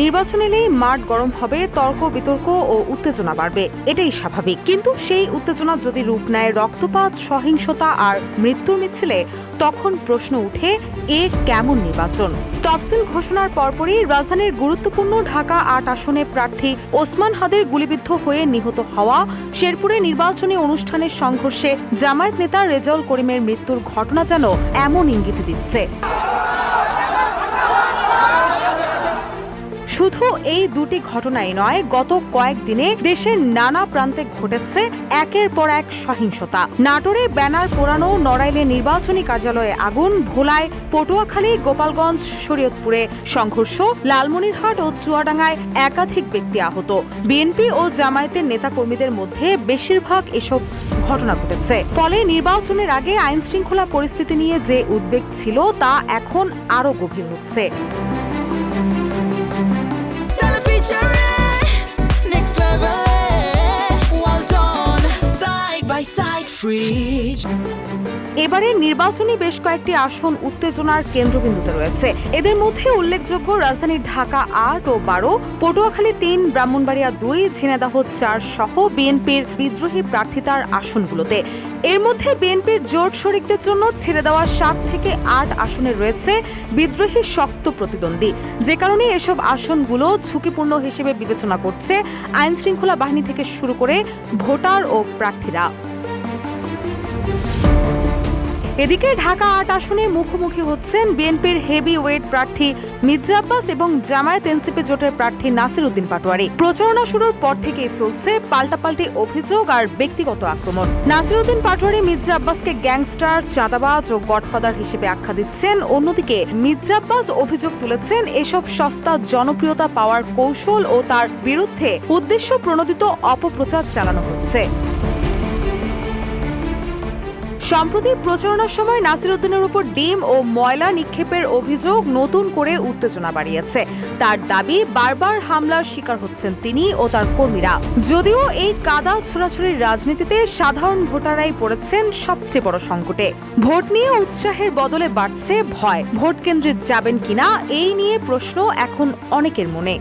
নির্বাচন এলেই মাঠ গরম হবে, তর্ক বিতর্ক ও উত্তেজনা বাড়বে, এটাই স্বাভাবিক। কিন্তু সেই উত্তেজনা যদি রূপ নেয় রক্তপাত, সহিংসতা আর মৃত্যুর মিছিলে, তখন প্রশ্ন উঠে, এ কেমন নির্বাচন? তফসিল ঘোষণার পরপরই রাজধানীর গুরুত্বপূর্ণ ঢাকা ৮ আসনে প্রার্থী ওসমান হাদির গুলিবিদ্ধ হয়ে নিহত হওয়া, শেরপুরে নির্বাচনী অনুষ্ঠানের সংঘর্ষে জামায়াত নেতা রেজাউল করিমের মৃত্যুর ঘটনা যেন এমন ইঙ্গিত দিচ্ছে। শুধু এই দুটি ঘটনাই নয়, গত কয়েকদিনে দেশের নানা প্রান্তে ঘটেছে একের পর এক সহিংসতা। নাটোরে ব্যানার পোড়ানো, নড়াইলে নির্বাচনী কার্যালয়ে আগুন, ভোলায়, পটুয়াখালী, গোপালগঞ্জ, শরীয়তপুরে সংঘর্ষ, লালমনিরহাট ও চুয়াডাঙ্গায় একাধিক ব্যক্তি আহত। বিএনপি ও জামায়াতের নেতাকর্মীদের মধ্যে বেশিরভাগ এসব ঘটনা ঘটেছে। ফলে নির্বাচনের আগে আইন শৃঙ্খলা পরিস্থিতি নিয়ে যে উদ্বেগ ছিল তা এখন আরও গভীর হচ্ছে। এবারে নির্বাচনী বেশ কয়েকটি আসন উত্তেজনার কেন্দ্রবিন্দুতে রয়েছে। এদের মধ্যে উল্লেখযোগ্য রাজধানীর ঢাকা ৮ ও ১২, পটুয়াখালী ৩, ব্রাহ্মণবাড়িয়া ২, ঝিনাইদহ ৪ সহ বিএনপির বিদ্রোহী প্রার্থিতার আসনগুলোতে। এর মধ্যে বিএনপির জোট শরিকদের জন্য ছেড়ে দেওয়া ৭ থেকে ৮ আসনে রয়েছে বিদ্রোহী শক্ত প্রতিদ্বন্দ্বী, যে কারণে এসব আসনগুলো ঝুঁকিপূর্ণ হিসেবে বিবেচনা করছে আইন শৃঙ্খলা বাহিনী থেকে শুরু করে ভোটার ও প্রার্থীরা। এদিকে ঢাকা ৮ আসনে মুখোমুখি হচ্ছেন বিএনপির হেভি ওয়েট প্রার্থী মির্জা আব্বাস এবং জামায়াত এনসিপি জোটের প্রার্থী নাসির উদ্দিন পাটোয়ারি। প্রচারণা শুরুর পর থেকেই চলছে পাল্টাপাল্টি অভিযোগ আর ব্যক্তিগত আক্রমণ। নাসির উদ্দিন পাটোয়ারি মির্জা আব্বাসকে গ্যাংস্টার, চাঁদাবাজ ও গডফাদার হিসেবে আখ্যা দিচ্ছেন। অন্যদিকে মির্জা আব্বাস অভিযোগ তুলেছেন এসব সস্তা জনপ্রিয়তা পাওয়ার কৌশল ও তার বিরুদ্ধে উদ্দেশ্য প্রণোদিত অপপ্রচার চালানো হচ্ছে। সম্প্রতি প্রচারণার সময় নাসির উদ্দিনের উপর ডিম ও ময়লা নিক্ষেপের অভিযোগ নতুন করে উত্তেজনা বাড়িয়েছে। তার দাবি, বারবার হামলার শিকার হচ্ছেন তিনি ও তার কর্মীরা। যদিও এই কাদা ছোড়াছুড়ির রাজনীতিতে সাধারণ ভোটাররাই পড়েছেন সবচেয়ে বড় সংকটে। ভোট নিয়ে উৎসাহের বদলে বাড়ছে ভয়। ভোট কেন্দ্রে যাবেন কিনা এই নিয়ে প্রশ্ন এখন অনেকের মনে।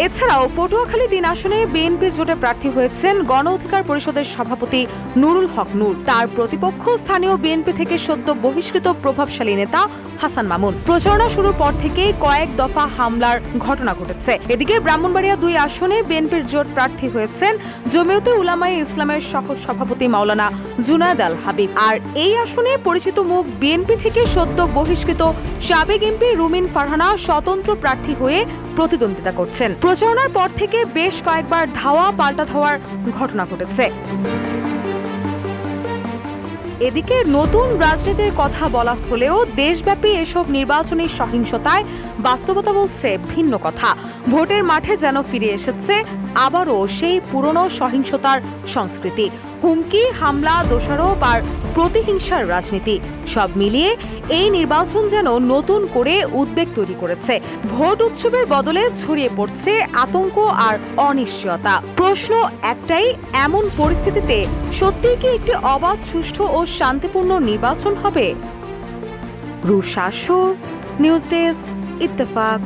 এছাড়াও পটুয়াখালী ৩ আসনে বিএনপি জোটে প্রার্থী হয়েছেন গণ অধিকার পরিষদের সভাপতি নুরুল হক নূর। তার প্রতিপক্ষ স্থানীয় বিএনপি থেকে সদ্য বহিষ্কৃত প্রভাবশালী নেতা হাসান মামুন। প্রচারণা শুরুর পর থেকে কয়েক দফা হামলার ঘটনা ঘটেছে। এদিকে ব্রাহ্মণবাড়িয়া ২ আসনে বিএনপির জোট প্রার্থী হয়েছেন জমিয়তে উলামায়ে ইসলামের সহ সভাপতি মাওলানা জুনায়েদ আল হাবিব। আর এই আসনে পরিচিত মুখ বিএনপি থেকে সদ্য বহিষ্কৃত সাবেক এমপি রুমিন ফারহানা স্বতন্ত্র প্রার্থী হয়ে প্রতিদ্বন্দ্বিতা করছেন। প্রচারণার পর থেকে বেশ কয়েকবার ধাওয়া পাল্টা ধাওয়ার ঘটনা ঘটেছে। এদিকে নতুন রাজনীতির কথা বলা হলেও দেশব্যাপী এসব নির্বাচনী সহিংসতায় বাস্তবতা বলছে ভিন্ন কথা। ভোটের মাঠে যেন ফিরে এসেছে আবারও সেই পুরনো সহিংসতার সংস্কৃতি। হুমকি, হামলা, দোষারোপ আর প্রতিহিংসার রাজনীতি সব মিলিয়ে এই নির্বাচন যেন নতুন করে উদ্বেগ তৈরি করেছে। ভোট উৎসবের বদলে ছড়িয়ে পড়ছে আতঙ্ক আর অনিশ্চয়তা। প্রশ্ন একটাই, এমন পরিস্থিতিতে সত্যিই কি একটি অবাধ, সুষ্ঠু ও শান্তিপূর্ণ নির্বাচন হবে? রুশা আসর, নিউজ ডেস্ক, ইত্তেফাক।